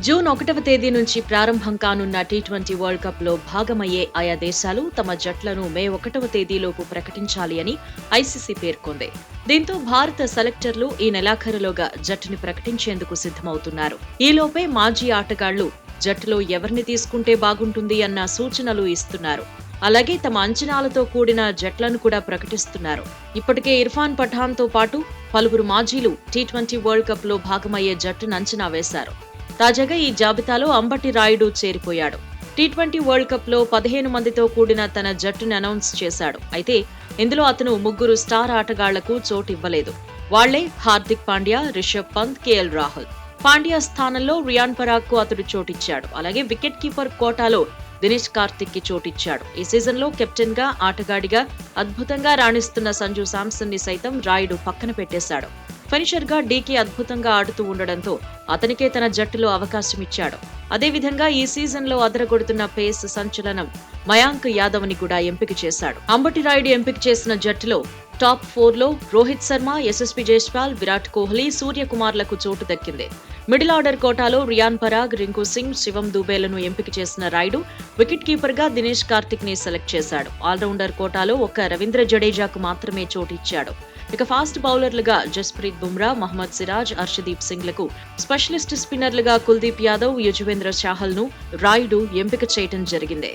June 1వ తేదీ నుంచి ప్రారంభం కానున్న టీ20 వరల్డ్ కప్ లో భాగమయ్యే ఆయా దేశాలు తమ జట్లను మే 1వ తేదీలోపు ప్రకటించాలి అని ఐసీసీ పేర్కొంది. దీంతో భారత సెలెక్టర్లు ఈ నెలాఖరులోగా జట్టుని ప్రకటించేందుకు సిద్ధమవుతున్నారు. ఈలోపే మాజీ ఆటగాళ్లు జట్టులో ఎవరిని తీసుకుంటే బాగుంటుంది అన్న సూచనలు ఇస్తున్నారు. అలాగే తమ అంచనాలతో కూడిన జట్లను కూడా ప్రకటిస్తున్నారు. ఇప్పటికే ఇర్ఫాన్ పఠాన్ తో పాటు పలువురు మాజీలు టీ20 వరల్డ్ కప్ లో భాగమయ్యే జట్టును అంచనా వేశారు. తాజాగా ఈ జాబితాలో అంబటి రాయుడు చేరిపోయాడు. టీ20 వరల్డ్ కప్ లో 15 మందితో కూడిన తన జట్టును అనౌన్స్ చేశాడు. అయితే ఇందులో అతను 3 స్టార్ ఆటగాళ్లకు చోటివ్వలేదు. వాళ్లే హార్దిక్ పాండ్యా, రిషబ్ పంత్, కేఎల్ రాహుల్. పాండ్యా స్థానంలో రియాన్ పరాగ్ కు అతడు చోటిచ్చాడు. అలాగే వికెట్ కీపర్ కోటాలో దినేష్ కార్తిక్ కి చోటిచ్చాడు. ఈ సీజన్ లో కెప్టెన్ గా, ఆటగాడిగా అద్భుతంగా రాణిస్తున్న సంజు శాంసన్ ని సైతం రాయుడు పక్కన పెట్టేశాడు. ఫినిషర్ గా డీకే అద్భుతంగా ఆడుతూ ఉండడంతో అతనికే తన జట్టులో అవకాశం ఇచ్చాడు. అదేవిధంగా ఈ సీజన్ లో అదరగొడుతున్న పేస్ సంచలనం మయాంక్ యాదవ్ ని కూడా ఎంపిక చేశాడు. అంబటి రాయుడు ఎంపిక చేసిన జట్టులో టాప్ 4 లో రోహిత్ శర్మ, యశస్వి జైస్వాల్, విరాట్ కోహ్లీ, సూర్యకుమార్లకు చోటు దక్కింది. మిడిల్ ఆర్డర్ కోటాలో రియాన్ పరాగ్, రింకు సింగ్, శివం దూబేలను ఎంపిక చేసిన రాయుడు వికెట్ కీపర్ గా దినేష్ కార్తిక్ ని సెలెక్ట్ చేశాడు. ఆల్రౌండర్ కోటాలో ఒక్క రవీంద్ర జడేజాకు మాత్రమే చోటిచ్చాడు. ఇక ఫాస్ట్ బౌలర్లుగా జస్ప్రీత్ బుమ్రా, మహమ్మద్ సిరాజ్, హర్షదీప్ సింగ్లకు, స్పెషలిస్ట్ స్పిన్నర్లుగా కుల్దీప్ యాదవ్, యుజ్వేంద్ర చాహల్ ను రాయుడు ఎంపిక చేయడం జరిగింది.